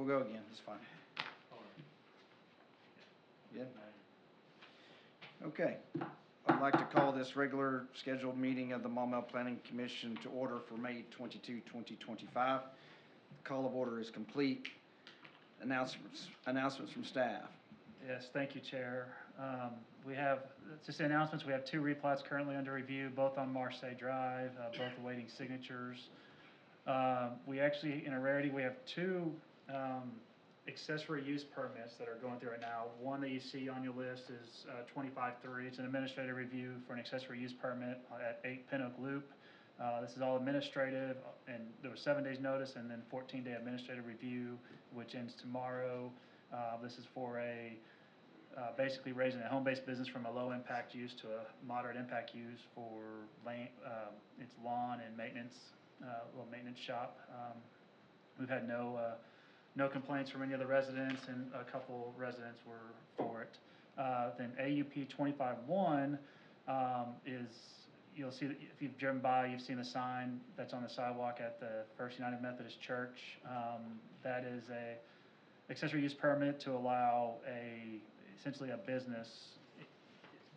We'll go again. It's fine. Yeah. Okay. I'd like to call this regular scheduled meeting of the Maumelle Planning Commission to order for May 22, 2025. The call of order is complete. Announcements from staff. Yes, thank you, Chair. We have, just the announcements, we have 2 replats currently under review, both on Marseille Drive, both awaiting signatures. We actually, in a rarity, we have 2 accessory use permits that are going through right now. One that you see on your list is 25-3. It's an administrative review for an accessory use permit at 8 Pin Oak Loop. This is all administrative, and there was 7 days notice and then 14-day administrative review, which ends tomorrow. This is for basically raising a home-based business from a low-impact use to a moderate impact use for its lawn and maintenance, little maintenance shop. We've had no complaints from any of the residents, and a couple residents were for it. Then AUP 25-1 is, you'll see, if you've driven by, you've seen the sign that's on the sidewalk at the First United Methodist Church. That is a accessory use permit to allow essentially a business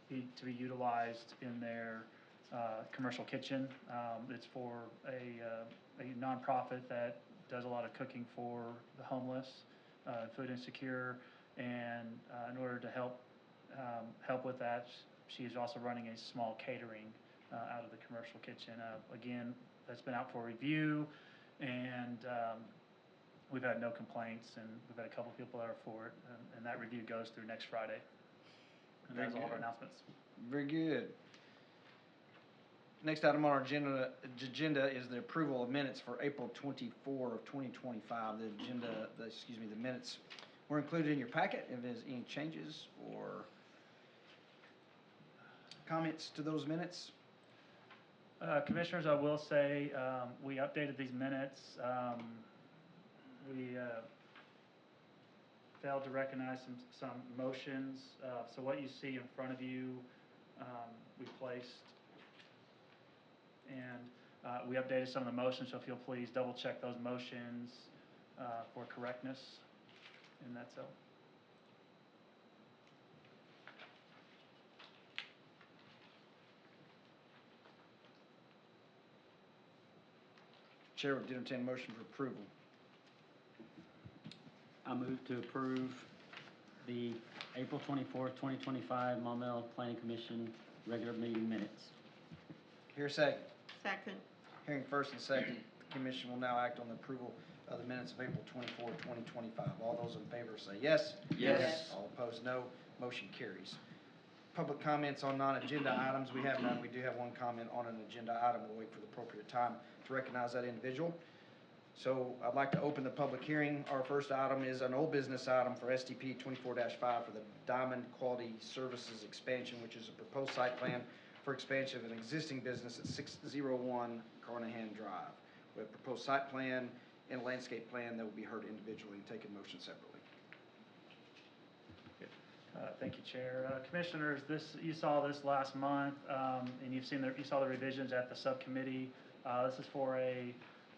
to be utilized in their commercial kitchen. It's for a nonprofit that does a lot of cooking for the homeless, food insecure, and in order to help with that, she is also running a small catering out of the commercial kitchen. Again, that's been out for review, and we've had no complaints, and we've had a couple people that are for it, and that review goes through next Friday. And that's all of our announcements. Very good. Next item on our agenda is the approval of minutes for April 24 of 2025. The minutes were included in your packet. If there's any changes or comments to those minutes? Commissioners, I will say we updated these minutes. We failed to recognize some motions. So what you see in front of you, we placed, and we updated some of the motions, so if you'll please double check those motions for correctness in that cell. Chair would entertain a motion for approval. I move to approve the April 24th, 2025 Maumelle Planning Commission regular meeting minutes. Hear a second? Second. Hearing first and second, the commission will now act on the approval of the minutes of April 24, 2025. All those in favor say yes. Yes. All opposed, no. Motion carries. Public comments on non-agenda items. We have none. We do have one comment on an agenda item. We'll wait for the appropriate time to recognize that individual. So I'd like to open the public hearing. Our first item is an old business item for SDP 24-5 for the Diamond Quality Services expansion, which is a proposed site plan for expansion of an existing business at 601 Carnahan Drive. We have a proposed site plan and a landscape plan that will be heard individually and taken motion separately. Thank you, Chair. Commissioners, you saw this last month, and you saw the revisions at the subcommittee. This is for a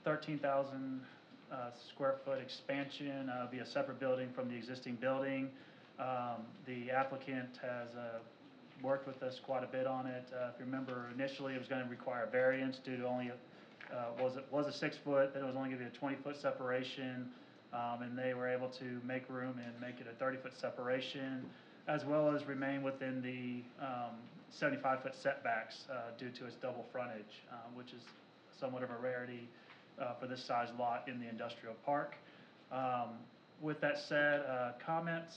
13,000 square foot expansion of a separate building from the existing building. The applicant has worked with us quite a bit on it. If you remember, initially it was going to require a variance due to only was a 6 foot, then it was only going to be a 20-foot separation, and they were able to make room and make it a 30-foot separation, as well as remain within the 75-foot setbacks due to its double frontage, which is somewhat of a rarity for this size lot in the industrial park. With that said, comments.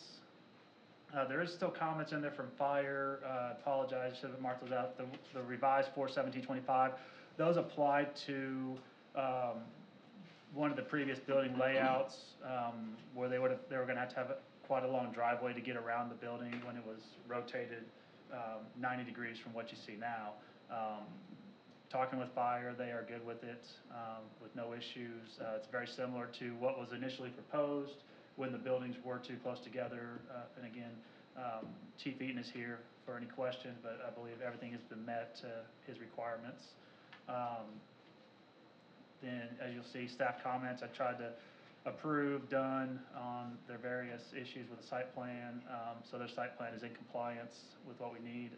There is still comments in there from fire. Apologize, should have marked those out. The revised 41725. Those applied to one of the previous building layouts where they were going to have quite a long driveway to get around the building when it was rotated 90 degrees from what you see now. Talking with fire, they are good with it, with no issues. It's very similar to what was initially proposed when the buildings were too close together. And again, Chief Eaton is here for any questions, but I believe everything has been met to his requirements. Then, as you'll see, staff comments. I tried to approved, done on their various issues with the site plan. So their site plan is in compliance with what we need.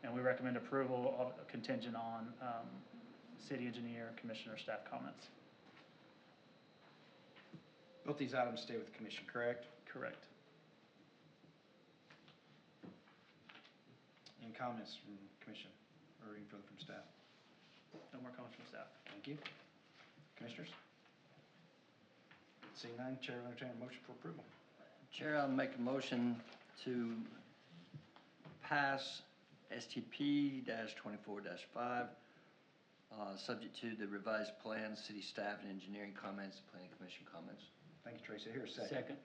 And we recommend approval of contingent on city engineer, commissioner, staff comments. Both these items stay with the commission, correct? Correct. Any comments from commission or any further from staff? No more comments from staff. Thank you. Commissioners? Seeing none, chair will entertain a motion for approval. Chair, I'll make a motion to pass STP-24-5, subject to the revised plans, city staff and engineering comments, planning commission comments. Thank you, Tracy. Here a second. Second.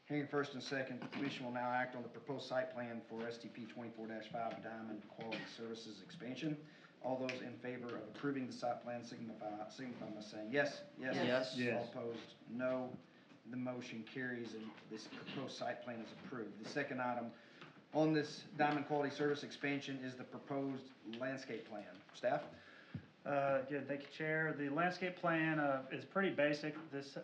Hearing first and second, the commission will now act on the proposed site plan for STP 24-5 Diamond Quality Services expansion. All those in favor of approving the site plan signify by saying yes. Yes. Yes. All opposed, no. The motion carries and this proposed site plan is approved. The second item on this Diamond Quality Service expansion is the proposed landscape plan. Staff? Again, thank you, Chair. The landscape plan is pretty basic.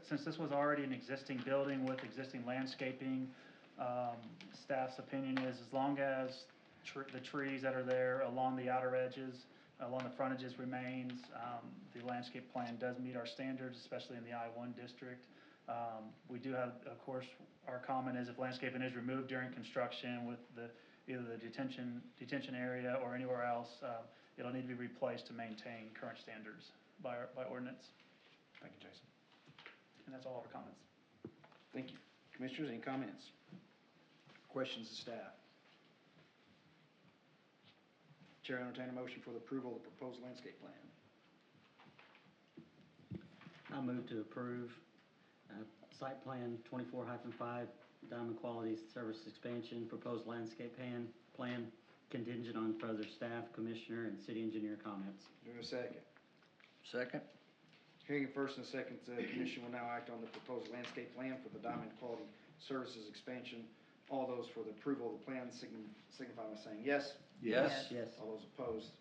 Since this was already an existing building with existing landscaping, staff's opinion is as long as the trees that are there along the outer edges, along the frontages remains, the landscape plan does meet our standards, especially in the I-1 district. We do have, of course, our comment is if landscaping is removed during construction with either the detention area or anywhere else, it'll need to be replaced to maintain current standards by ordinance. Thank you, Jason. And that's all of our comments. Thank you. Commissioners, any comments? Questions to staff? Chair will entertain a motion for the approval of the proposed landscape plan. I move to approve site plan 24-5 Diamond Quality Service expansion, proposed landscape plan contingent on further staff, commissioner, and city engineer comments. Do we have a second? Second? Hearing first and second, the commission will now act on the proposed landscape plan for the Diamond Quality Services expansion. All those for the approval of the plan signify by saying yes. Yes. Yes. All those opposed,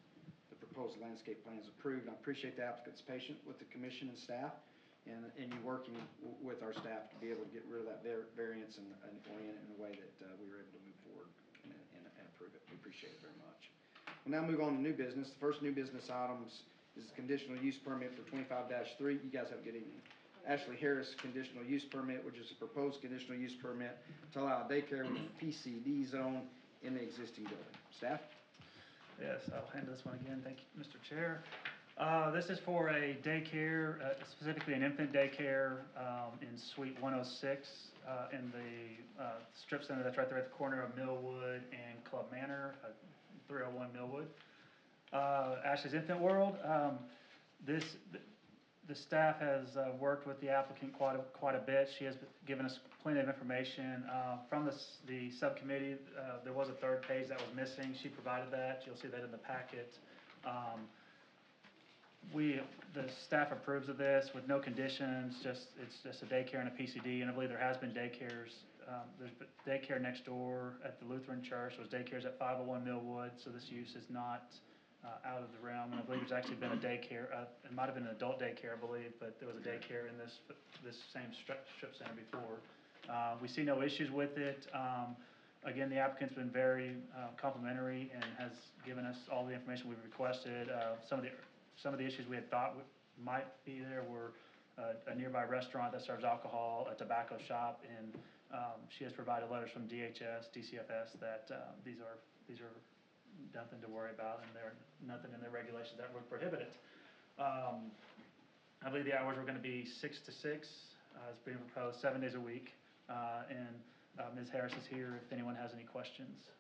the proposed landscape plan is approved. I appreciate the applicant's patience with the commission and staff and you working with our staff to be able to get rid of that variance and orient it in a way that we were able to move forward and approve it. We appreciate it very much. We'll now move on to new business. The first new business items is a conditional use permit for 25-3. You guys have a good evening. Ashley Harris conditional use permit, which is a proposed conditional use permit to allow a daycare within a PCD zone in the existing building. Staff? Yes, I'll handle this one again. Thank you, Mr. Chair. This is for a daycare, specifically an infant daycare in Suite 106 in the strip center that's right there at the corner of Millwood and Club Manor, 301 Millwood. Ashley's Infant World. The staff has worked with the applicant quite a bit. She has given us plenty of information. From the subcommittee, there was a third page that was missing. She provided that. You'll see that in the packet. The staff approves of this with no conditions. It's just a daycare and a PCD, and I believe there has been daycares. There's daycare next door at the Lutheran Church. There's daycares at 501 Millwood, so this use is not out of the realm. And I believe there's actually been a daycare. It might have been an adult daycare, I believe, but there was a daycare in this same strip center before. We see no issues with it. Again, the applicant's been very complimentary and has given us all the information we've requested. Some of the issues we had thought might be there were a nearby restaurant that serves alcohol, a tobacco shop, and she has provided letters from DHS, DCFS that these are nothing to worry about, and there's nothing in their regulations that would prohibit it. I believe the hours were going to be 6 to 6. It's being proposed 7 days a week, and Ms. Harris is here if anyone has any questions.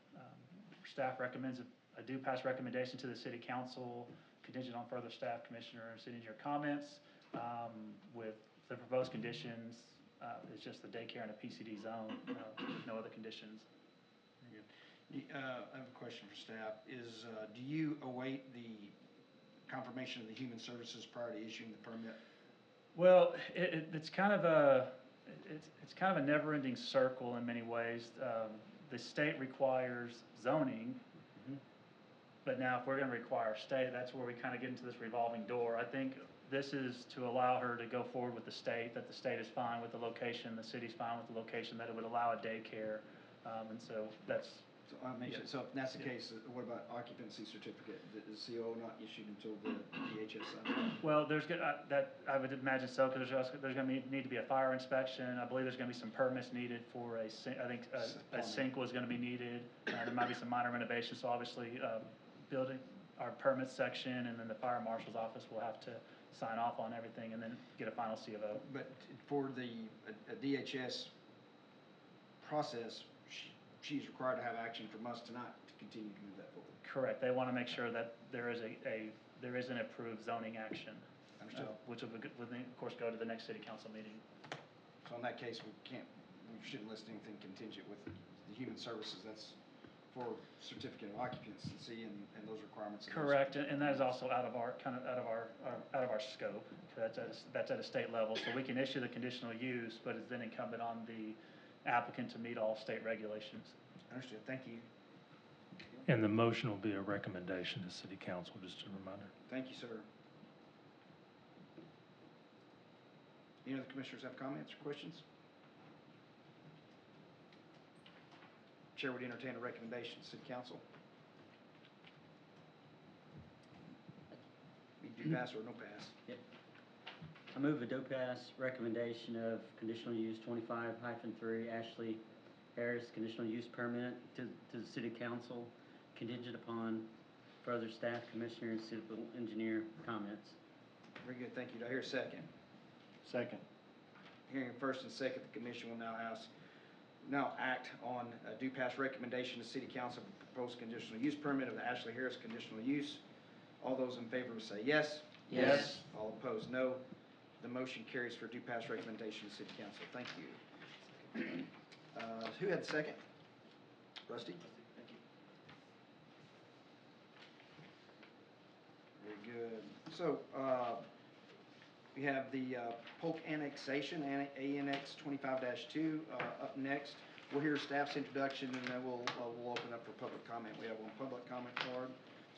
Staff recommends a do pass recommendation to the City Council contingent on further staff, commissioner, and city engineer comments. With the proposed conditions, it's just the daycare in a PCD zone, with no other conditions. Very good. I have a question for staff. Do you await the confirmation of the Human Services prior to issuing the permit? Well, it's kind of a never-ending circle in many ways. The state requires zoning. But now if we're going to require state, that's where we kind of get into this revolving door. I think this is to allow her to go forward with the state, that the state is fine with the location, the city's fine with the location, that it would allow a daycare. And so that's, So I mentioned, so if that's the Yeah. case, what about occupancy certificate? Is CO not issued until the DHS signs it? well, that, I would imagine so, because there's gonna need to be a fire inspection. I believe there's gonna be some permits needed for I think a sink was gonna be needed. There might be some minor renovations, so obviously, building our permits section, and then the fire marshal's office will have to sign off on everything and then get a final C of O. But for the a DHS process, she's required to have action from us tonight to continue to move that forward. Correct. They want to make sure that there is there is an approved zoning action. Understood. Which will, of course, go to the next city council meeting. So in that case, we shouldn't list anything contingent with the human services. That's for certificate of occupancy and those requirements. Correct, and that is also out of our, out of our scope. That's at a state level, so we can issue the conditional use, but it's then incumbent on the applicant to meet all state regulations. Understood. Thank you. And the motion will be a recommendation to city council, just a reminder. Thank you, sir. Any other commissioners have comments or questions? Chair would entertain a recommendation to city council. We do pass or no pass? Yep. I move a do pass recommendation of conditional use 25-3 Ashley Harris conditional use permit to the city council contingent upon further staff, commissioner, and civil engineer comments. Very good, thank you. Do I hear a second? Second. Hearing first and second, the commission will now act on a do pass recommendation to city council for proposed conditional use permit of the Ashley Harris conditional use. All those in favor will say yes. Yes. All opposed, no. The motion carries for due pass recommendation to city council. Thank you. Who had the second? Rusty? Thank you. Very good. So, we have the Polk annexation, ANX 25-2, up next. We'll hear staff's introduction, and then we'll open up for public comment. We have one public comment card.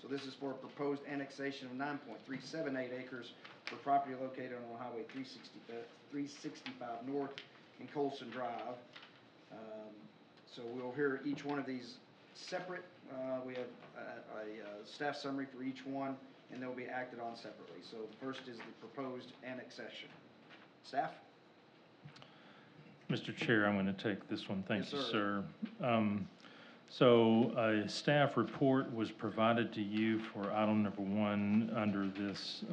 So this is for a proposed annexation of 9.378 acres for property located on Highway 365 North in Colson Drive. So we'll hear each one of these separate. We have a staff summary for each one, and they'll be acted on separately. So the first is the proposed annexation. Staff? Mr. Chair, I'm going to take this one. Thank Yes, you, sir. So a staff report was provided to you for item number 1 under this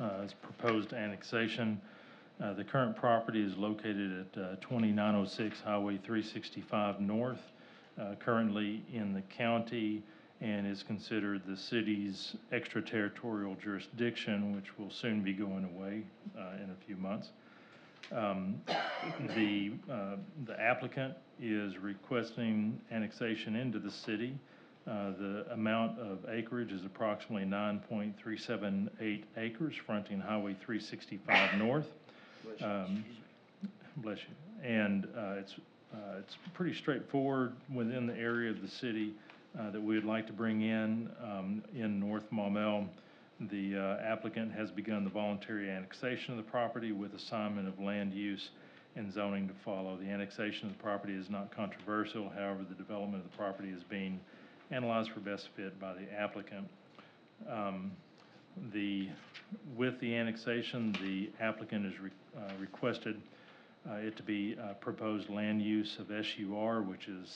proposed annexation. The current property is located at 2906 Highway 365 North, currently in the county, and is considered the city's extraterritorial jurisdiction, which will soon be going away in a few months. The applicant is requesting annexation into the city. The amount of acreage is approximately 9.378 acres fronting Highway 365 North. Bless you. And it's pretty straightforward within the area of the city that we would like to bring in North Maumelle. The applicant has begun the voluntary annexation of the property with assignment of land use and zoning to follow. The annexation of the property is not controversial. However, the development of the property is being analyzed for best fit by the applicant. With the annexation, the applicant has requested it to be proposed land use of SUR, which is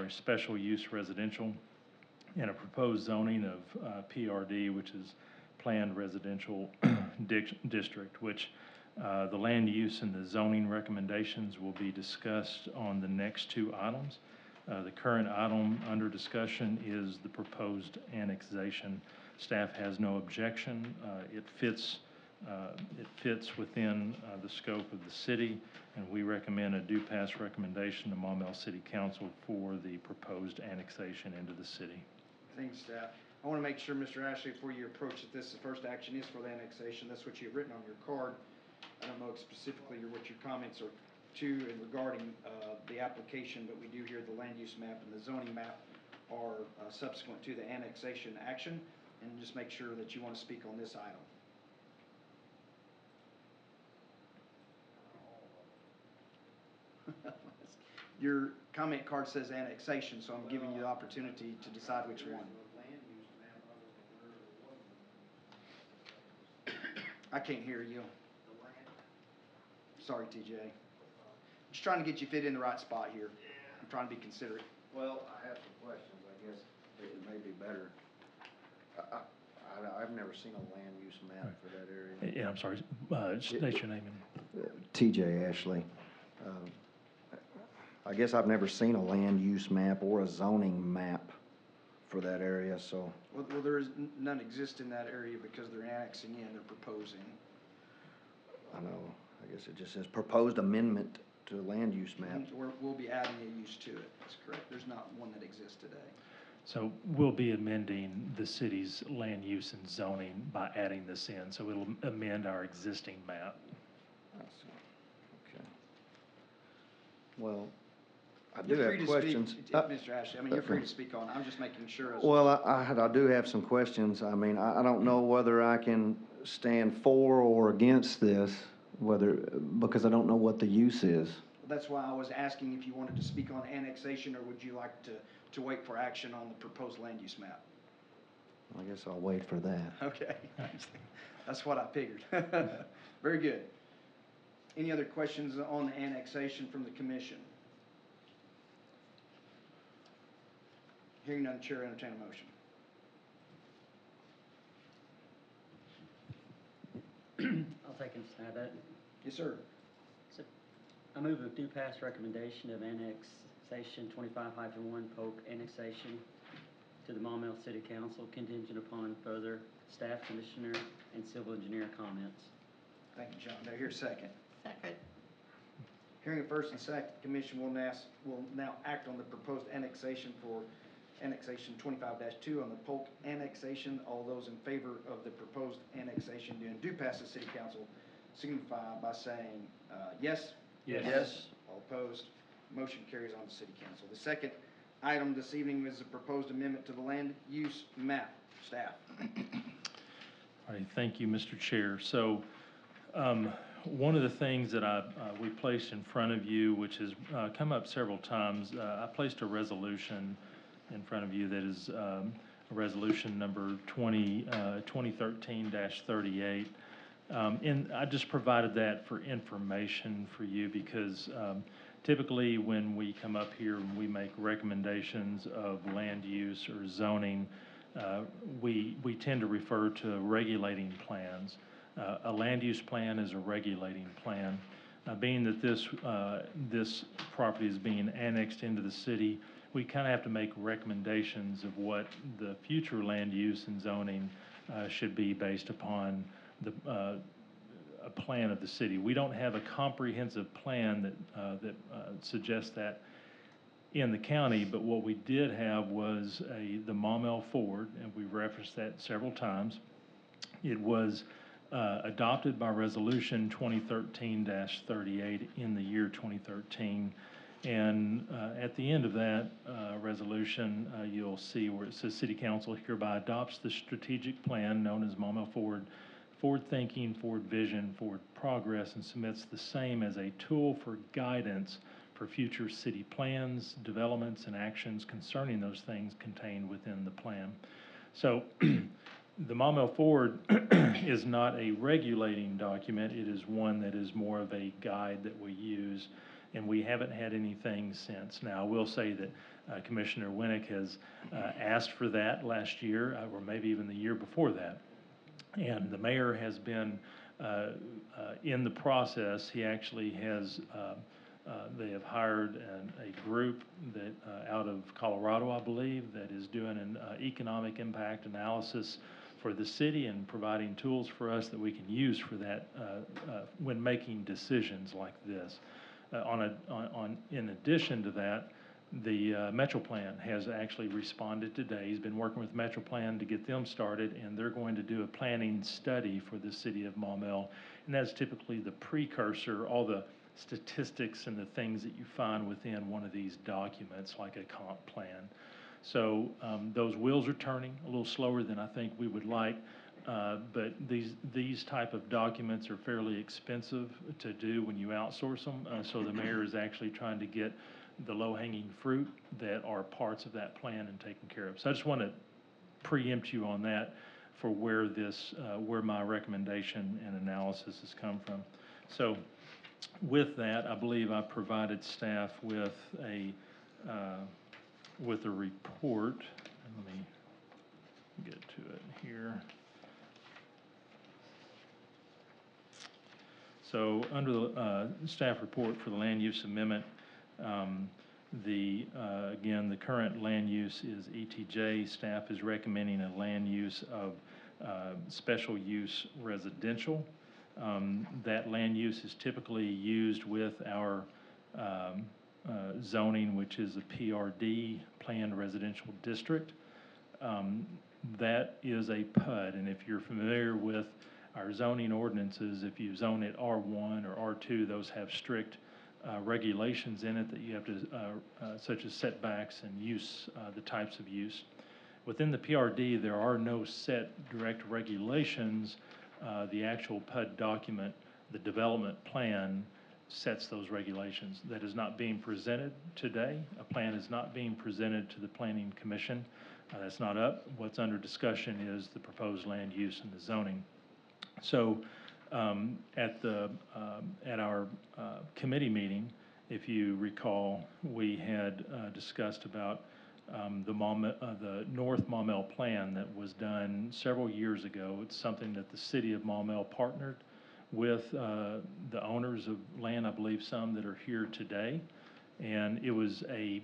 special use residential, and a proposed zoning of PRD, which is planned residential district, which the land use and the zoning recommendations will be discussed on the next 2 items. The current item under discussion is the proposed annexation. Staff has no objection. It fits within the scope of the city, and we recommend a do pass recommendation to Maumelle City Council for the proposed annexation into the city. Thanks, staff. I want to make sure, Mr. Ashley, before you approach that the first action is for the annexation. That's what you've written on your card. I don't know specifically what your comments are to and regarding the application, but we do hear the land use map and the zoning map are subsequent to the annexation action. And just make sure that you want to speak on this item. Your comment card says annexation, so I'm giving you the opportunity to decide which one. I can't hear you. Sorry, TJ. Just trying to get you fit in the right spot here. I'm trying to be considerate. Well, I have some questions, I guess it may be better. I've never seen a land use map for that area. Yeah, I'm sorry, state your name and. TJ Ashley. I guess I've never seen a land use map or a zoning map for that area, so. Well, there is none exist in that area because they're annexing in, they're proposing. I know, I guess it just says proposed amendment to land use map. We'll be adding a use to it, that's correct. There's not one that exists today. So we'll be amending the city's land use and zoning by adding this in, so it'll amend our existing map. I see. Okay. Well, I do You're free have to questions. speak, Mr. Ashley, I mean, you're free to speak on it. I'm just making sure. Well, I do have some questions. I mean, I don't know whether I can stand for or against this, because I don't know what the use is. That's why I was asking if you wanted to speak on annexation, or would you like to wait for action on the proposed land use map? I guess I'll wait for that. Okay, that's what I figured. Very good. Any other questions on the annexation from the commission? Hearing none, chair entertain a motion. I'll take and stab at it. Yes, sir. So, I move a do pass recommendation of annexation 25-1 Polk annexation to the Maumelle City Council contingent upon further staff, commissioner, and civil engineer comments. Thank you, John. Do I hear a second? Second. Hearing a first and second, the commission will now act on the proposed annexation for annexation 25-2 on the Polk annexation. All those in favor of the proposed annexation and do pass the city council signify by saying yes. Yes. Yes. All opposed. Motion carries on to city council. The second item this evening is a proposed amendment to the land use map. Staff. All right, thank you, Mr. Chair. So, one of the things that we placed in front of you, which has come up several times, I placed a resolution in front of you that is a resolution number 2013-38. And I just provided that for information for you because typically when we come up here and we make recommendations of land use or zoning, we tend to refer to regulating plans. A land use plan is a regulating plan. Being that this property is being annexed into the city, we kind of have to make recommendations of what the future land use and zoning should be based upon a plan of the city. We don't have a comprehensive plan that suggests that in the county, but what we did have was the Maumelle Forward, and we referenced that several times. It was adopted by resolution 2013-38 in the year 2013. And at the end of that resolution, you'll see where it says City Council hereby adopts the strategic plan known as Maumelle Forward, forward thinking, forward vision, forward progress, and submits the same as a tool for guidance for future city plans, developments, and actions concerning those things contained within the plan. So the Maumelle Forward is not a regulating document. It is one that is more of a guide that we use, and we haven't had anything since. Now, I will say that Commissioner Winnick has asked for that last year, or maybe even the year before that. And the mayor has been in the process. He actually has, they have hired a group that out of Colorado, I believe, that is doing an economic impact analysis for the city and providing tools for us that we can use for that when making decisions like this. In addition to that, the Metro Plan has actually responded today. He's been working with Metro Plan to get them started, and they're going to do a planning study for the city of Maumelle. And that's typically the precursor, all the statistics and the things that you find within one of these documents, like a comp plan. So those wheels are turning a little slower than I think we would like, But these type of documents are fairly expensive to do when you outsource them. So the mayor is actually trying to get the low-hanging fruit that are parts of that plan and taken care of. So I just want to preempt you on that for where where my recommendation and analysis has come from. So with that, I believe I provided staff with a report. Let me get to it here. So under the staff report for the land use amendment, again, the current land use is ETJ. Staff is recommending a land use of special use residential. That land use is typically used with our zoning, which is a PRD, Planned Residential District. That is a PUD, and if you're familiar with our zoning ordinances, if you zone it R1 or R2, those have strict regulations in it that you have to, such as setbacks and use, the types of use. Within the PRD, there are no set direct regulations. The actual PUD document, the development plan, sets those regulations. That is not being presented today. A plan is not being presented to the Planning Commission. That's not up. What's under discussion is the proposed land use and the zoning. So at our committee meeting, if you recall, we had discussed about the North Maumelle plan that was done several years ago. It's something that the city of Maumelle partnered with the owners of land, I believe some that are here today. And it was a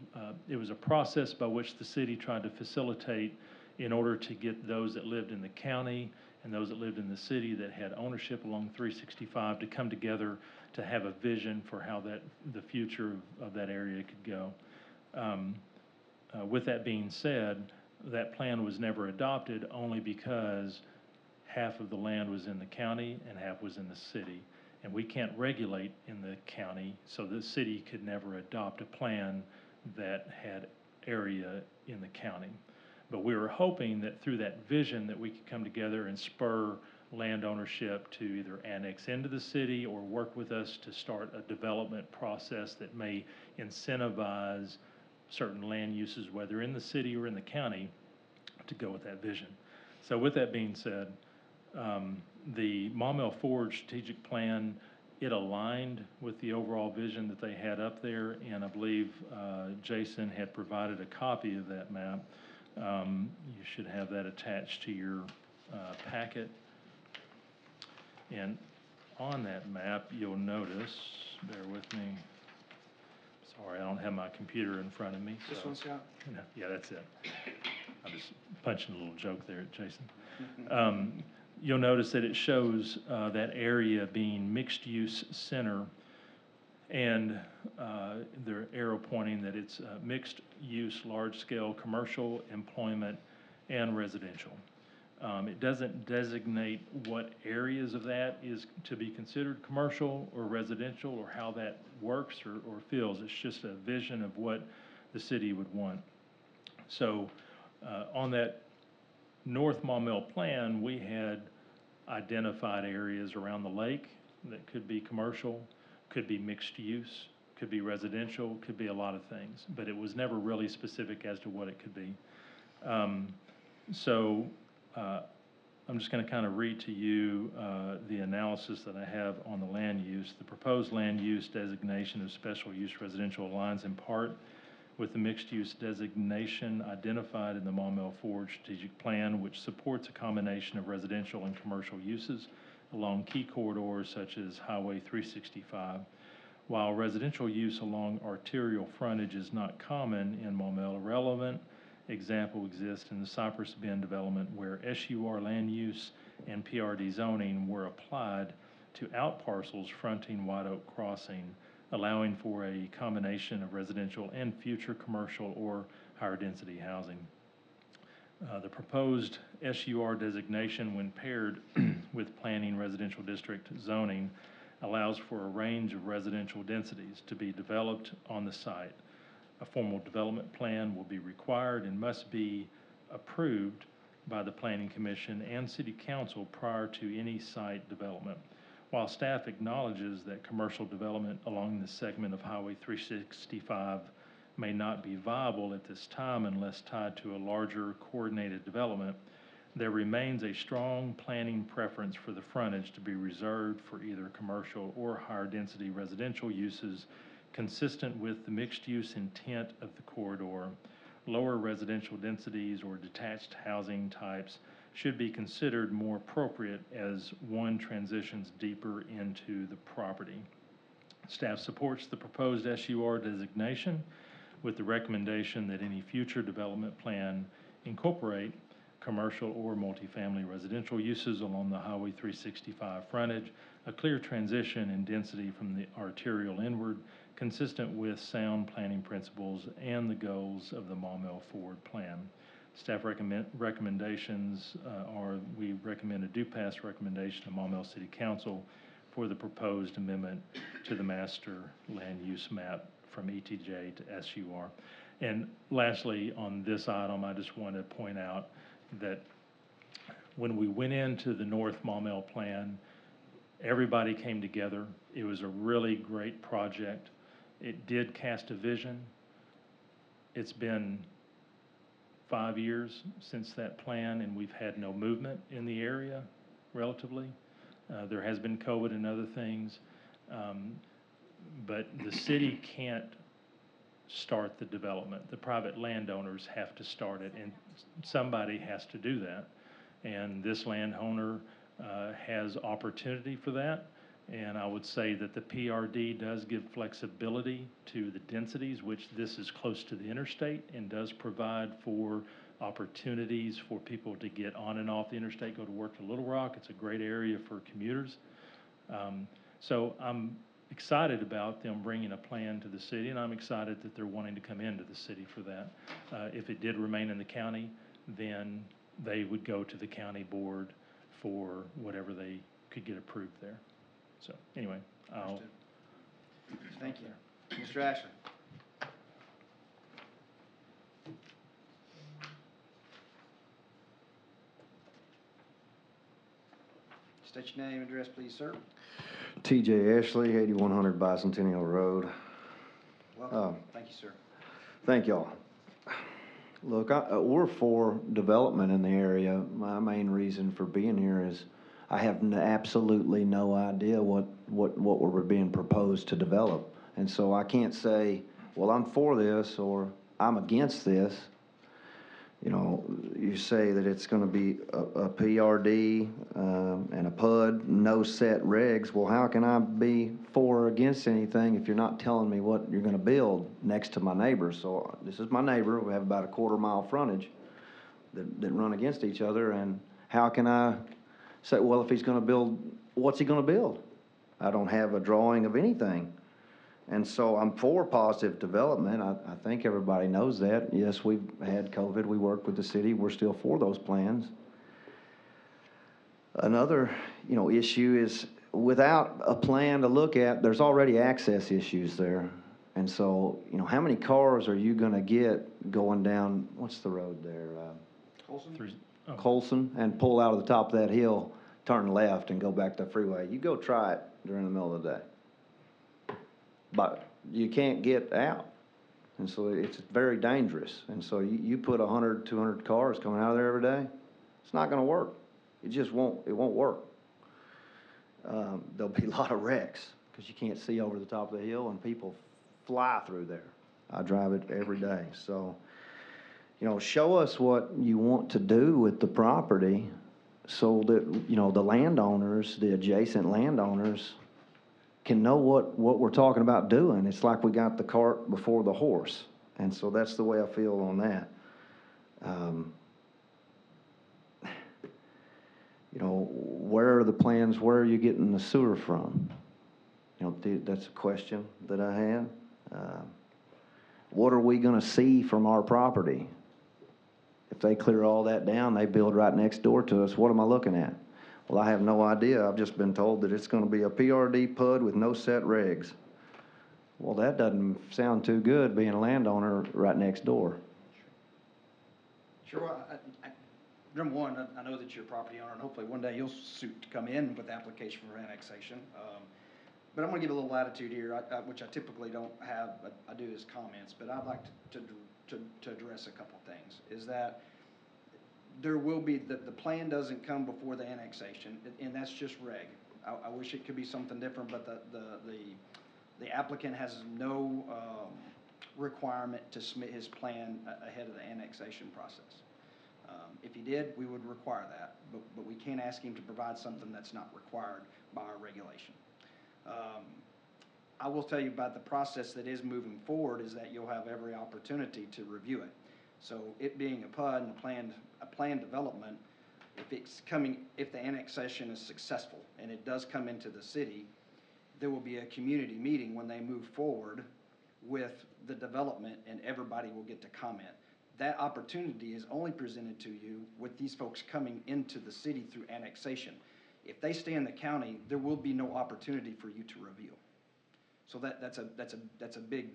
process by which the city tried to facilitate in order to get those that lived in the county and those that lived in the city that had ownership along 365 to come together to have a vision for how the future of that area could go. With that being said, that plan was never adopted only because half of the land was in the county and half was in the city. And we can't regulate in the county, so the city could never adopt a plan that had area in the county. But we were hoping that through that vision that we could come together and spur land ownership to either annex into the city or work with us to start a development process that may incentivize certain land uses, whether in the city or in the county, to go with that vision. So with that being said, the Maumelle Forward strategic plan, it aligned with the overall vision that they had up there, and I believe Jason had provided a copy of that map. You should have that attached to your packet. And on that map, you'll notice, bear with me. Sorry, I don't have my computer in front of me. This one, Scott? No, yeah, that's it. I'm just punching a little joke there at Jason. You'll notice that it shows that area being mixed-use center, and the arrow pointing that it's mixed-use, large-scale commercial, employment, and residential. It doesn't designate what areas of that is to be considered commercial or residential or how that works or feels. It's just a vision of what the city would want. So on that North Maumelle plan, we had identified areas around the lake that could be commercial, could be mixed use, could be residential, could be a lot of things, but it was never really specific as to what it could be. I'm just going to kind of read to you the analysis that I have on the land use. The proposed land use designation of special use residential aligns in part with the mixed-use designation identified in the Maumelle Forward strategic plan, which supports a combination of residential and commercial uses along key corridors such as Highway 365. While residential use along arterial frontage is not common in Maumelle, a relevant example exists in the Cypress Bend development where SUR land use and PRD zoning were applied to outparcels fronting White Oak Crossing, allowing for a combination of residential and future commercial or higher density housing. The proposed SUR designation, when paired with planning residential district zoning, allows for a range of residential densities to be developed on the site. A formal development plan will be required and must be approved by the Planning Commission and City Council prior to any site development. While staff acknowledges that commercial development along this segment of Highway 365 may not be viable at this time unless tied to a larger coordinated development, there remains a strong planning preference for the frontage to be reserved for either commercial or higher density residential uses consistent with the mixed-use intent of the corridor. Lower residential densities or detached housing types should be considered more appropriate as one transitions deeper into the property. Staff supports the proposed SUR designation with the recommendation that any future development plan incorporate commercial or multifamily residential uses along the Highway 365 frontage, a clear transition in density from the arterial inward, consistent with sound planning principles and the goals of the Maumelle Forward Plan. Staff recommendations are, we recommend a do-pass recommendation to Maumelle City Council for the proposed amendment to the master land use map from ETJ to SUR. And lastly, on this item, I just want to point out that when we went into the North Maumelle plan, everybody came together. It was a really great project. It did cast a vision. It's been 5 years since that plan, and we've had no movement in the area, relatively. There has been COVID and other things, but the city can't start the development. The private landowners have to start it, and somebody has to do that. And this landowner has opportunity for that. And I would say that the PRD does give flexibility to the densities, which this is close to the interstate and does provide for opportunities for people to get on and off the interstate, go to work to Little Rock. It's a great area for commuters. So I'm excited about them bringing a plan to the city, and I'm excited that they're wanting to come into the city for that. If it did remain in the county, then they would go to the county board for whatever they could get approved there. So anyway, I'll. Understood. Thank you. Mr. Ashley. State your name and address, please, sir. TJ Ashley, 8100 Bicentennial Road. Welcome. Thank you, sir. Thank y'all. Look, we're for development in the area. My main reason for being here is I have absolutely no idea what we're being proposed to develop. And so I can't say, well, I'm for this or I'm against this. You know, you say that it's going to be a PRD and a PUD, no set regs. Well, how can I be for or against anything if you're not telling me what you're going to build next to my neighbor? So this is my neighbor. We have about a quarter-mile frontage that run against each other. And how can I say, well, if he's going to build, what's he going to build? I don't have a drawing of anything. And so I'm for positive development. I think everybody knows that. Yes, we've had COVID. We worked with the city. We're still for those plans. Another, issue is without a plan to look at, there's already access issues there. And so, how many cars are you going to get going down, what's the road there? Colson, and pull out of the top of that hill, turn left, and go back to the freeway. You go try it during the middle of the day. But you can't get out. And so it's very dangerous. And so you put 100, 200 cars coming out of there every day, it's not going to work. It just won't work. There'll be a lot of wrecks because you can't see over the top of the hill and people fly through there. I drive it every day. So, show us what you want to do with the property so that, the landowners, the adjacent landowners, can know what we're talking about doing. It's like we got the cart before the horse. And so that's the way I feel on that. Where are the plans? Where are you getting the sewer from? That's a question that I have. What are we going to see from our property? If they clear all that down, they build right next door to us, what am I looking at? Well, I have no idea. I've just been told that it's going to be a PRD PUD with no set regs. Well, that doesn't sound too good being a landowner right next door. Sure. number one, I know that you're a property owner, and hopefully one day you'll suit to come in with the application for annexation. But I'm gonna give a little latitude here, which I typically don't have, but I do as comments, but I'd like to address a couple things. Is that there will be, the plan doesn't come before the annexation, and that's just reg. I wish it could be something different, but the applicant has no requirement to submit his plan ahead of the annexation process. If he did, we would require that, but we can't ask him to provide something that's not required by our regulation. I will tell you about the process that is moving forward is that you'll have every opportunity to review it. So it being a PUD and a planned development, if the annexation is successful and it does come into the city, there will be a community meeting when they move forward with the development, and everybody will get to comment. That opportunity is only presented to you with these folks coming into the city through annexation. If they stay in the county, there will be no opportunity for you to review. So that's a big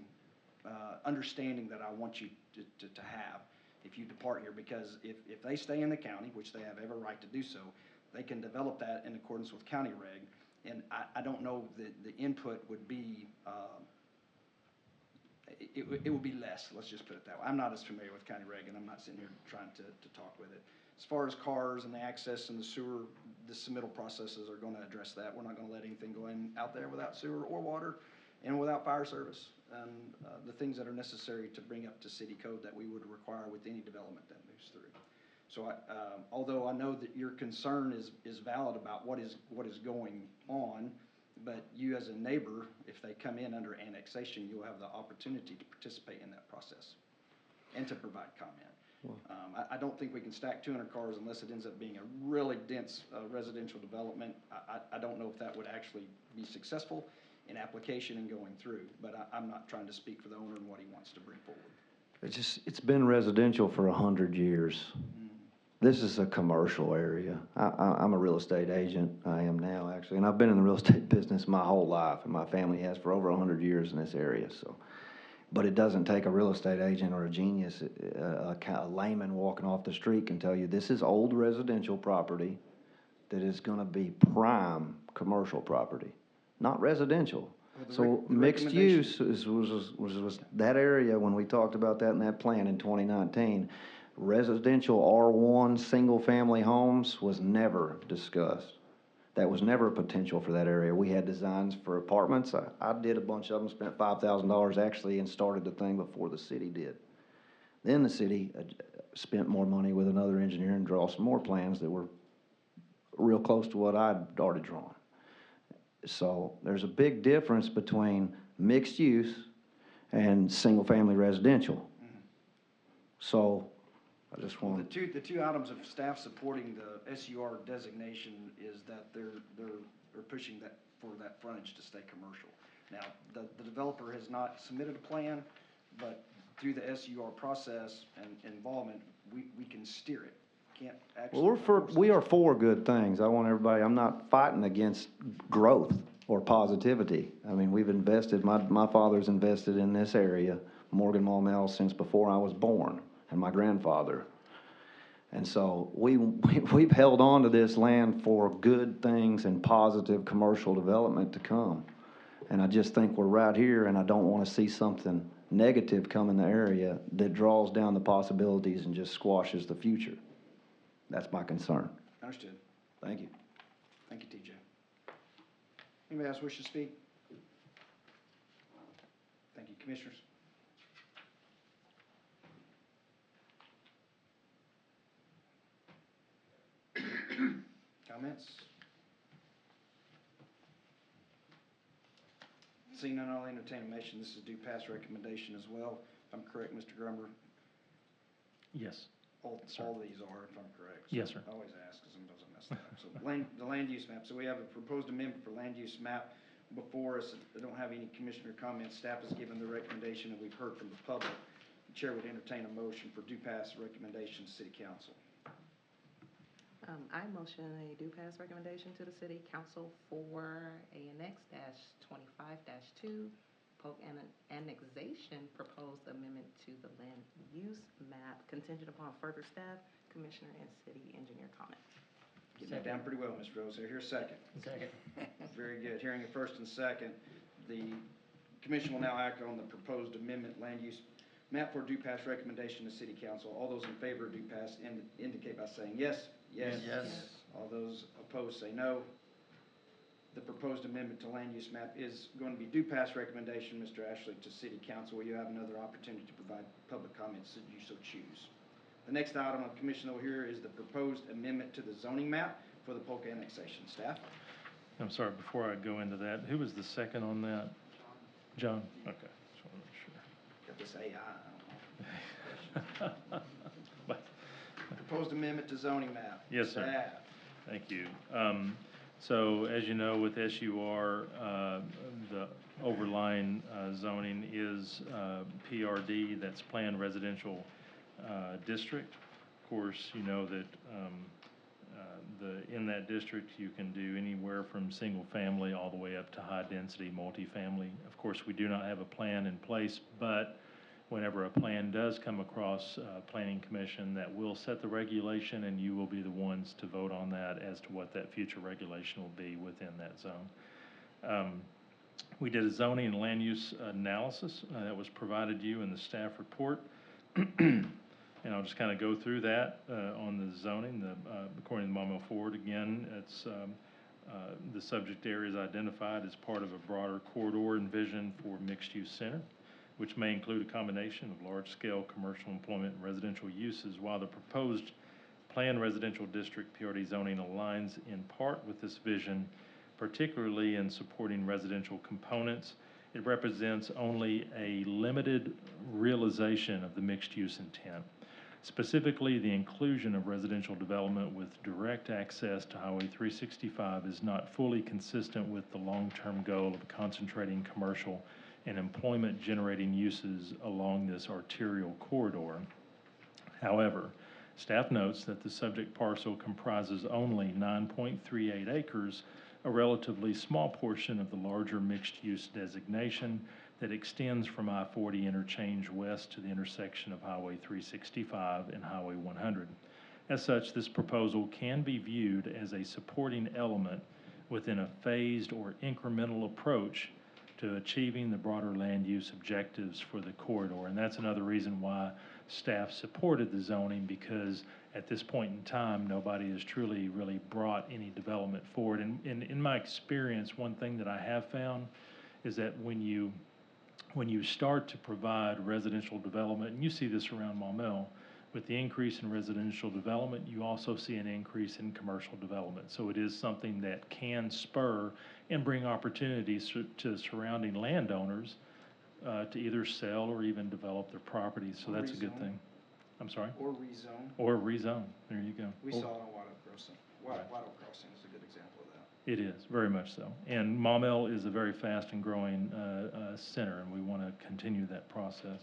understanding that I want you to have if you depart here, because if they stay in the county, which they have every right to do so, they can develop that in accordance with county reg. And I don't know that the input would be, it would be less, let's just put it that way. I'm not as familiar with county reg, and I'm not sitting here trying to talk with it. As far as cars and the access and the sewer, the submittal processes are gonna address that. We're not gonna let anything go out there without sewer or water and without fire service. And the things that are necessary to bring up to city code that we would require with any development that moves through. So although I know that your concern is valid about what is going on, but you as a neighbor, if they come in under annexation, you'll have the opportunity to participate in that process and to provide comment. I don't think we can stack 200 cars unless it ends up being a really dense residential development. I don't know if that would actually be successful in application and going through, but I'm not trying to speak for the owner and what he wants to bring forward. It's been residential for 100 years. This is a commercial area. I'm a real estate agent. I am now, actually, and I've been in the real estate business my whole life, and my family has for over 100 years in this area. So, but it doesn't take a real estate agent or a genius. A layman walking off the street can tell you this is old residential property that is going to be prime commercial property, not residential. Well, So the mixed recommendation- use was that area when we talked about that in that plan in 2019. Residential R1 single-family homes was never discussed. That was never a potential for that area. We had designs for apartments. I did a bunch of them, spent $5,000 actually, and started the thing before the city did. Then the city spent more money with another engineer and draw some more plans that were real close to what I'd already drawn. So there's a big difference between mixed use and single-family residential. So I just Well, want the two items of staff supporting the SUR designation is that they're pushing that for that frontage to stay commercial. Now, the developer has not submitted a plan, but through the SUR process and involvement, we can steer it. Can't actually. Well, we are for good things. I want everybody, I'm not fighting against growth or positivity. I mean, we've invested, my father's invested in this area, Morgan Maumelle, since before I was born, and my grandfather. And so we've held on to this land for good things and positive commercial development to come. And I just think we're right here, and I don't want to see something negative come in the area that draws down the possibilities and just squashes the future. That's my concern. Understood. Thank you. Thank you, TJ. Anybody else wish to speak? Thank you, commissioners. Comments? Seeing none, I'll entertain a motion. This is due pass recommendation as well. If I'm correct, Mr. Grumber, Yes. all these are, if I'm correct. Yes, sir. I always ask because sometimes I mess that up. So the land use map. So we have a proposed amendment for land use map before us. I don't have any commissioner comments. Staff has given the recommendation that we've heard from the public. The chair would entertain a motion for due pass recommendation to city council. I motion a due pass recommendation to the city council for ANX-25-2, Polk annexation proposed amendment to the land use map contingent upon further staff, commissioner, and city engineer comment. Getting that down pretty well, Ms. Rose. Here, second. Second. Very good. Hearing a first and second, the commission will now act on the proposed amendment land use map for due pass recommendation to city council. All those in favor of due pass indicate by saying yes. Yes. Yes. All those opposed say no. The proposed amendment to land use map is going to be due pass recommendation, Mr. Ashley, to city council, where you have another opportunity to provide public comments should you so choose. The next item of commission over here is the proposed amendment to the zoning map for the Polk annexation. Staff? I'm sorry, before I go into that, who was the second on that? John? Okay, just want to Got this AI, I don't know. make sure. Proposed amendment to zoning map. Yes, sir. Staff. Thank you. So as you know, with SUR, the overlying zoning is PRD, that's Planned Residential District. Of course, you know that in that district, you can do anywhere from single family all the way up to high density multifamily. Of course, we do not have a plan in place, but whenever a plan does come across Planning Commission, that will set the regulation, and you will be the ones to vote on that as to what that future regulation will be within that zone. We did a zoning and land use analysis that was provided to you in the staff report. And I'll just kind of go through that on the zoning. According to Maumelle Ford, again, it's the subject area is identified as part of a broader corridor envisioned for mixed-use center, which may include a combination of large-scale commercial employment and residential uses. While the proposed planned residential district PRD zoning aligns in part with this vision, particularly in supporting residential components, it represents only a limited realization of the mixed-use intent. Specifically, the inclusion of residential development with direct access to Highway 365 is not fully consistent with the long-term goal of concentrating commercial and employment-generating uses along this arterial corridor. However, staff notes that the subject parcel comprises only 9.38 acres, a relatively small portion of the larger mixed-use designation that extends from I-40 interchange west to the intersection of Highway 365 and Highway 100. As such, this proposal can be viewed as a supporting element within a phased or incremental approach to achieving the broader land use objectives for the corridor. And that's another reason why staff supported the zoning, because at this point in time, nobody has truly really brought any development forward. And in my experience, one thing that I have found is that when you start to provide residential development, and you see this around Maumelle, with the increase in residential development, you also see an increase in commercial development. So it is something that can spur and bring opportunities to surrounding landowners to either sell or even develop their properties. So that's a good thing. I'm sorry? Or rezone. Or rezone. There you go. We saw it on White Oak Crossing. White Oak Crossing is a good example of that. It is, very much so. And Maumelle is a very fast and growing center, and we want to continue that process.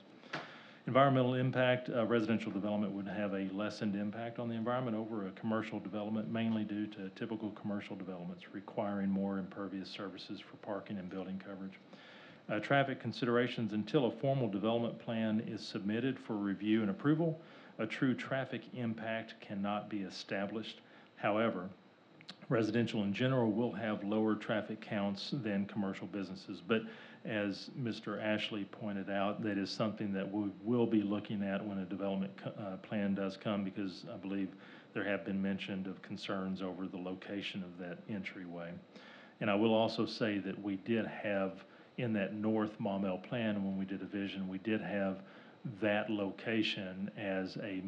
Environmental impact, residential development would have a lessened impact on the environment over a commercial development, mainly due to typical commercial developments requiring more impervious surfaces for parking and building coverage. Traffic considerations: until a formal development plan is submitted for review and approval, a true traffic impact cannot be established. However, residential in general will have lower traffic counts than commercial businesses. But as Mr. Ashley pointed out, that is something that we will be looking at when a development plan does come, because I believe there have been mentioned of concerns over the location of that entryway. And I will also say that we did have in that North Maumelle plan, when we did a vision, we did have that location as a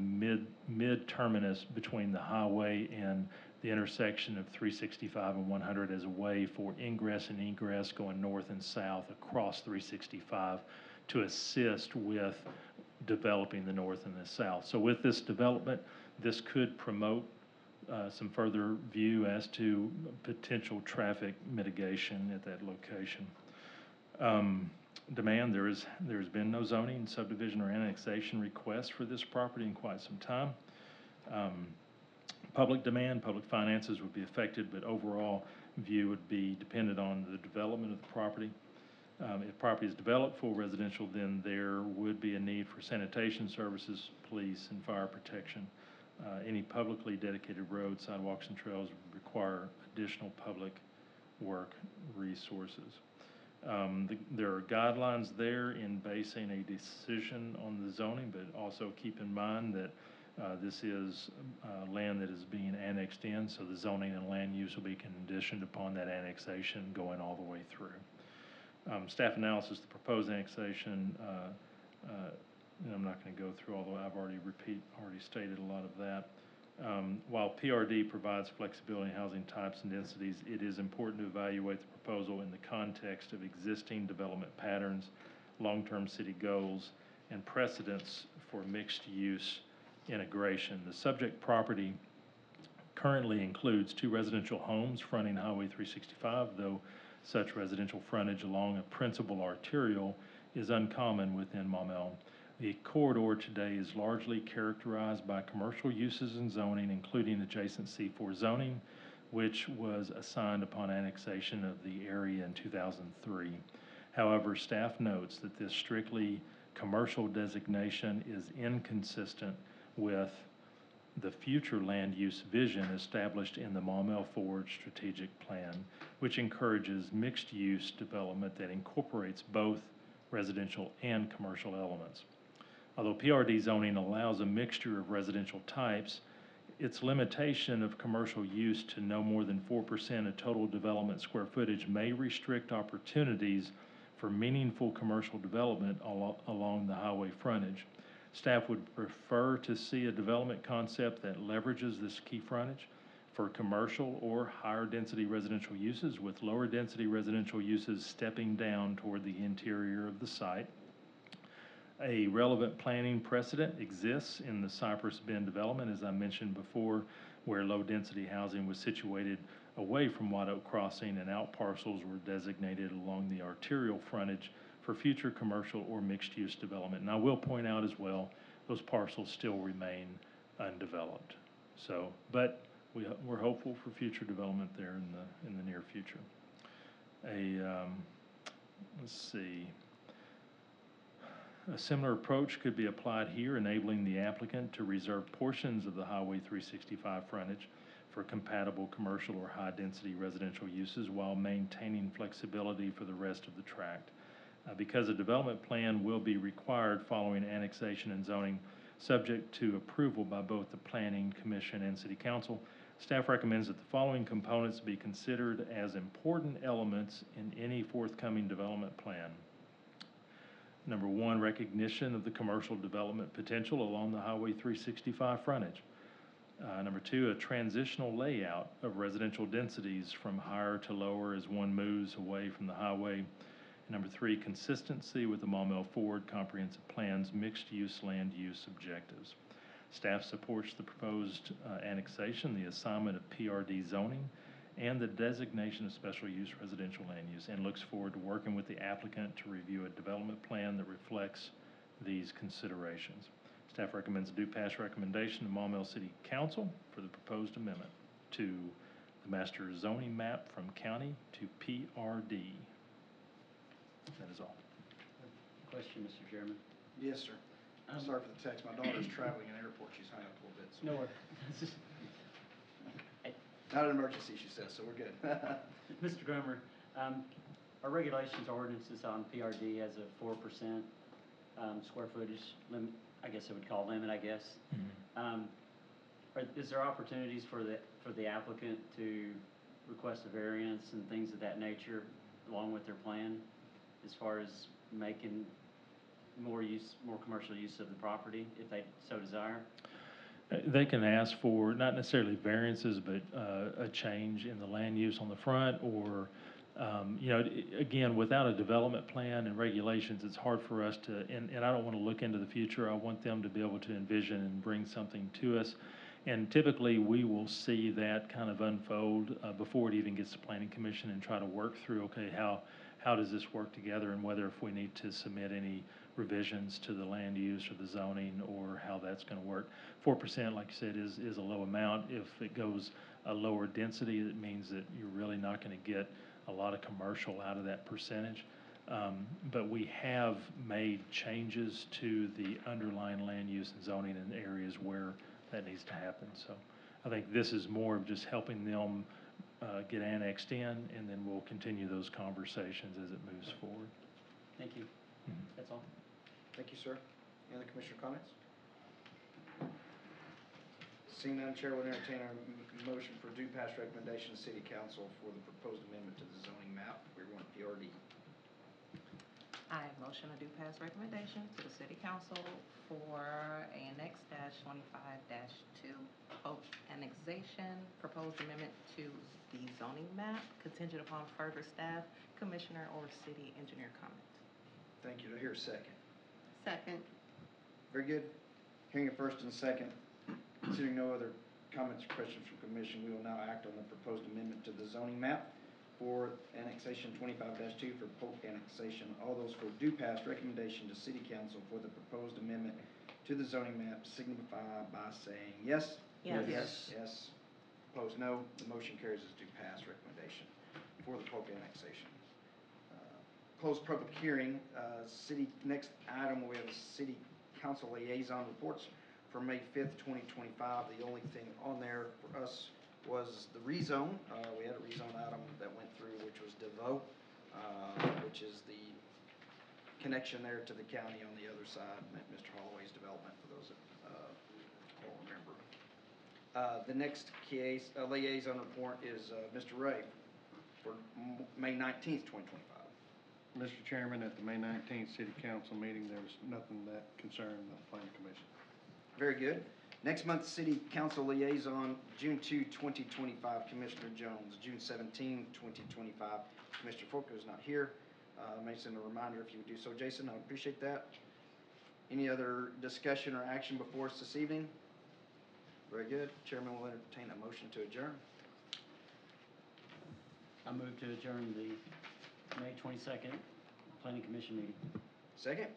mid-terminus between the highway and the intersection of 365 and 100 as a way for ingress and egress going north and south across 365 to assist with developing the north and the south. So with this development, this could promote some further view as to potential traffic mitigation at that location. Demand: there's been no zoning, subdivision, or annexation request for this property in quite some time. Public demand, public finances would be affected, but overall view would be dependent on the development of the property. If property is developed for residential, then there would be a need for sanitation services, police, and fire protection. Any publicly dedicated roads, sidewalks, and trails would require additional public work resources. There are guidelines there in basing a decision on the zoning, but also keep in mind that this is land that is being annexed in, so the zoning and land use will be conditioned upon that annexation going all the way through. Staff analysis, the proposed annexation, and I'm not going to go through, although I've already stated a lot of that. While PRD provides flexibility in housing types and densities, it is important to evaluate the proposal in the context of existing development patterns, long-term city goals, and precedents for mixed-use integration. The subject property currently includes 2 residential homes fronting Highway 365, though such residential frontage along a principal arterial is uncommon within Maumelle. The corridor today is largely characterized by commercial uses and zoning, including adjacent C4 zoning, which was assigned upon annexation of the area in 2003. However, staff notes that this strictly commercial designation is inconsistent with the future land use vision established in the Maumelle Forward Strategic Plan, which encourages mixed-use development that incorporates both residential and commercial elements. Although PRD zoning allows a mixture of residential types, its limitation of commercial use to no more than 4% of total development square footage may restrict opportunities for meaningful commercial development along the highway frontage. Staff would prefer to see a development concept that leverages this key frontage for commercial or higher density residential uses, with lower density residential uses stepping down toward the interior of the site. A relevant planning precedent exists in the Cypress Bend development, as I mentioned before, where low density housing was situated away from White Oak Crossing and out parcels were designated along the arterial frontage for future commercial or mixed-use development. And I will point out as well, those parcels still remain undeveloped. So, but we're hopeful for future development there in the near future. Let's see. A similar approach could be applied here, enabling the applicant to reserve portions of the Highway 365 frontage for compatible commercial or high-density residential uses while maintaining flexibility for the rest of the tract. Because a development plan will be required following annexation and zoning, subject to approval by both the Planning Commission and City Council, staff recommends that the following components be considered as important elements in any forthcoming development plan. Number 1, recognition of the commercial development potential along the Highway 365 frontage. Number 2, a transitional layout of residential densities from higher to lower as one moves away from the highway. Number 3, consistency with the Maumelle Forward Comprehensive Plan's mixed-use land use objectives. Staff supports the proposed annexation, the assignment of PRD zoning, and the designation of special use residential land use, and looks forward to working with the applicant to review a development plan that reflects these considerations. Staff recommends a do pass recommendation to Maumelle City Council for the proposed amendment to the master zoning map from county to PRD. That is all. Question, Mr. Chairman. Yes, sir. Sorry for the text. My daughter's traveling in airport. She's hung up a little bit. So. No worries. Not an emergency, she says, so we're good. Mr. Drummer, our regulations ordinances on PRD has a 4% square footage limit, I guess I would call limit, I guess. Mm-hmm. Is there opportunities for the applicant to request a variance and things of that nature along with their plan as far as making more commercial use of the property if they so desire? They can ask for not necessarily variances, but a change in the land use on the front, or again, without a development plan and regulations, it's hard for us to, and I don't want to look into the future. I want them to be able to envision and bring something to us. And typically, we will see that kind of unfold before it even gets to Planning Commission and try to work through, okay, how does this work together, and whether if we need to submit any revisions to the land use or the zoning, or how that's going to work. 4%, like you said, is a low amount. If it goes a lower density, it means that you're really not going to get a lot of commercial out of that percentage. But we have made changes to the underlying land use and zoning in areas where that needs to happen. So I think this is more of just helping them get annexed in, and then we'll continue those conversations as it moves forward. Thank you. Mhm. That's all. Thank you, sir. Any other commissioner comments? Seeing none, Chair will entertain our motion for due pass recommendation to City Council for the proposed amendment to the zoning map. We want PRD. I motion a due pass recommendation to the city council for annex -25-2, annexation, proposed amendment to the zoning map contingent upon further staff, commissioner, or city engineer comment. Thank you. Do I hear a second? Second. Very good. Hearing a first and a second, considering no other comments or questions from commission, we will now act on the proposed amendment to the zoning map for annexation 25-2 for Polk annexation. All those for due pass recommendation to city council for the proposed amendment to the zoning map signify by saying yes. Yes. Yes. Yes. Opposed, no. The motion carries as due pass recommendation for the Polk annexation. Closed public hearing. Next item, we have the city council liaison reports for May 5th, 2025. The only thing on there for us was the rezone. We had a rezone item that went through, which was DeVoe, which is the connection there to the county on the other side, Mr. Holloway's development, for those that don't remember. The next case, liaison report is Mr. Ray for May 19th, 2025. Mr. Chairman, at the May 19th City Council meeting, there was nothing that concerned the Planning Commission. Very good. Next month's City Council liaison, June 2, 2025, Commissioner Jones. June 17, 2025, Commissioner Forco is not here. May send a reminder if you would do so, Jason. I would appreciate that. Any other discussion or action before us this evening? Very good. Chairman will entertain a motion to adjourn. I move to adjourn the May 22nd Planning Commission meeting. Second?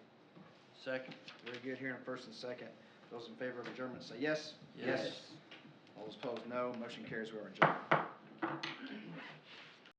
Second. Very good. Hearing a first and second. Those in favor of adjournment say yes. Yes. All those opposed, no. Motion carries. We are adjourned.